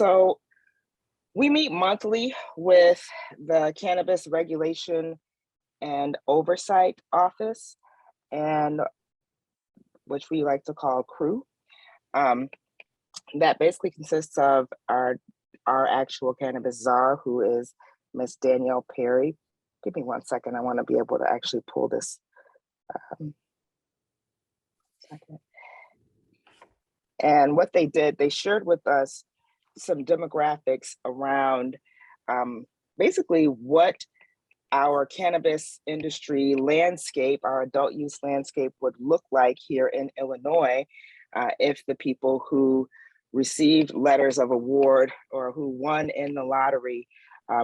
So we meet monthly with the Cannabis Regulation and Oversight Office, and which we like to call CREW. That basically consists of our actual cannabis czar, who is Miss Danielle Perry. Give me 1 second. I want to be able to actually pull this. Second. And what they did, they shared with us some demographics around basically what our cannabis industry landscape, our adult use landscape would look like here in Illinois if the people who received letters of award or who won in the lottery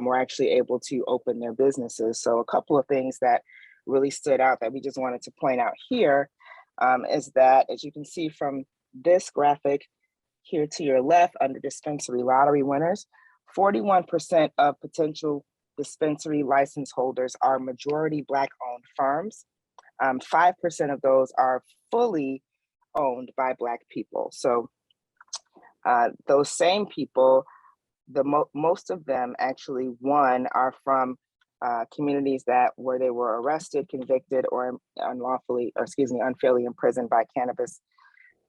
were actually able to open their businesses. So a couple of things that really stood out that we just wanted to point out here is that, as you can see from this graphic here to your left under dispensary lottery winners, 41% of potential dispensary license holders are majority Black-owned firms. 5% of those are fully owned by Black people. So those same people, most of them actually won are from communities where they were arrested, convicted, or unfairly imprisoned by cannabis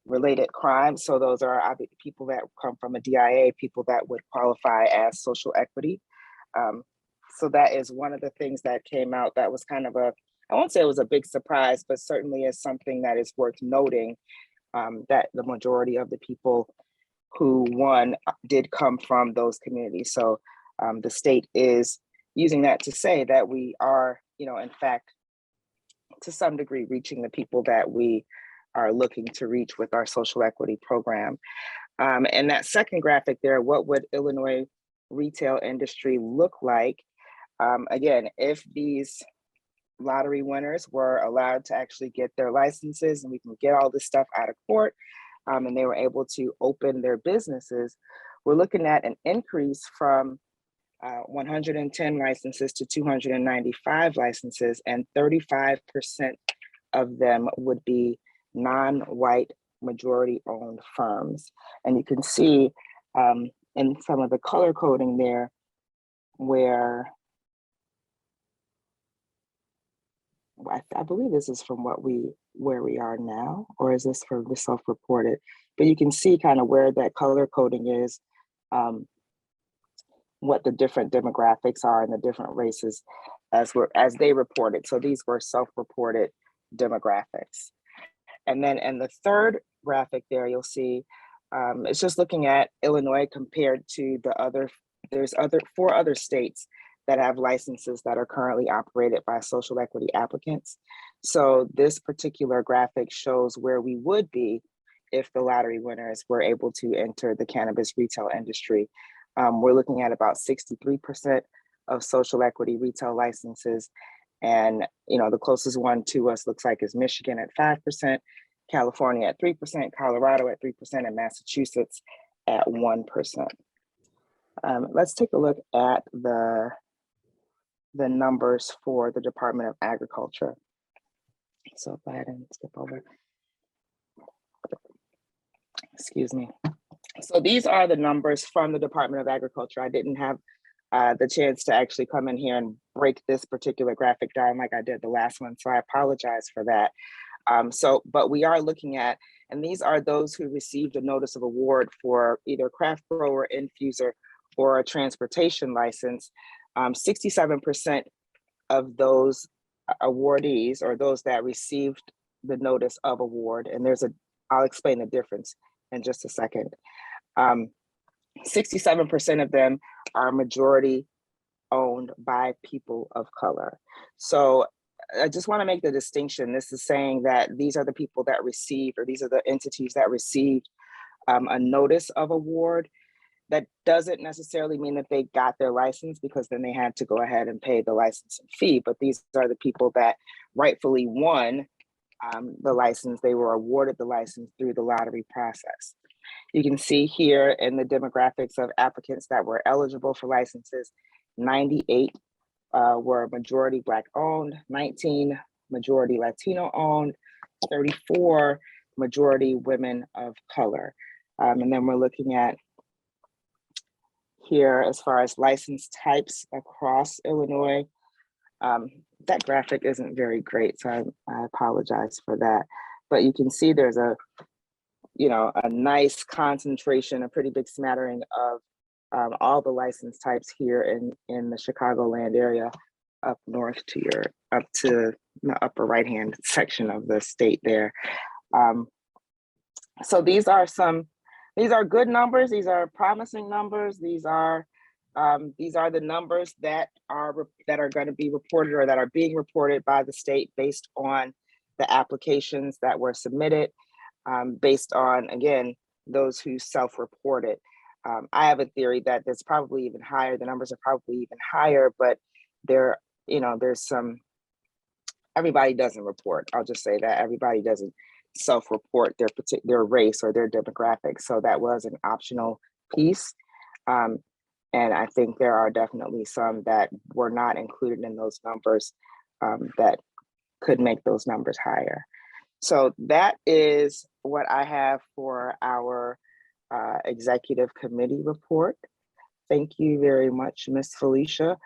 related crimes. So those are people that come from a DIA, people that would qualify as social equity. So that is one of the things that came out that was kind of I won't say it was a big surprise, but certainly is something that is worth noting, that the majority of the people who won did come from those communities. So the state is using that to say that we are, in fact, to some degree, reaching the people that we are looking to reach with our social equity program. And that second graphic there, what would Illinois retail industry look like? Again, if these lottery winners were allowed to actually get their licenses and we can get all this stuff out of court, and they were able to open their businesses, we're looking at an increase from 110 licenses to 295 licenses, and 35% of them would be non-white majority owned firms. And you can see in some of the color coding there where I believe this is from where we are now, or is this for the self-reported? But you can see kind of where that color coding is, what the different demographics are and the different races as they reported. So these were self-reported demographics. And then in the third graphic there, you'll see it's just looking at Illinois compared to there's 4 other states that have licenses that are currently operated by social equity applicants. So this particular graphic shows where we would be if the lottery winners were able to enter the cannabis retail industry. We're looking at about 63% of social equity retail licenses. And the closest one to us looks like is Michigan at 5%, California at 3%, Colorado at 3%, and Massachusetts at 1%. Let's take a look at the numbers for the Department of Agriculture. So go ahead and skip over. Excuse me. So these are the numbers from the Department of Agriculture. I didn't have the chance to actually come in here and break this particular graphic down like I did the last one, so I apologize for that. But we are looking at, and these are those who received a notice of award for either craft grower, infuser, or a transportation license. 67% of those awardees, or those that received the notice of award, and I'll explain the difference in just a second. 67% of them are majority owned by people of color. So I just want to make the distinction. This is saying that these are the people that received, or these are the entities that received a notice of award. That doesn't necessarily mean that they got their license, because then they had to go ahead and pay the licensing fee. But these are the people that rightfully won the license. They were awarded the license through the lottery process. You can see here in the demographics of applicants that were eligible for licenses, 98 were majority Black owned, 19 majority Latino owned, 34 majority women of color. And then we're looking at here as far as license types across Illinois. That graphic isn't very great, so I apologize for that. But you can see there's a nice concentration, a pretty big smattering of all the license types here in the Chicagoland area, up north to up to the upper right-hand section of the state there. So these are good numbers. These are promising numbers. These are the numbers that are going to be reported or that are being reported by the state based on the applications that were submitted, based on, again, those who self-reported. I have a theory that there's probably even higher. The numbers are probably even higher, but there's everybody doesn't report. I'll just say that everybody doesn't self-report their race or their demographic. So that was an optional piece. And I think there are definitely some that were not included in those numbers that could make those numbers higher. So that is what I have for our executive committee report. Thank you very much, Ms. Felicia.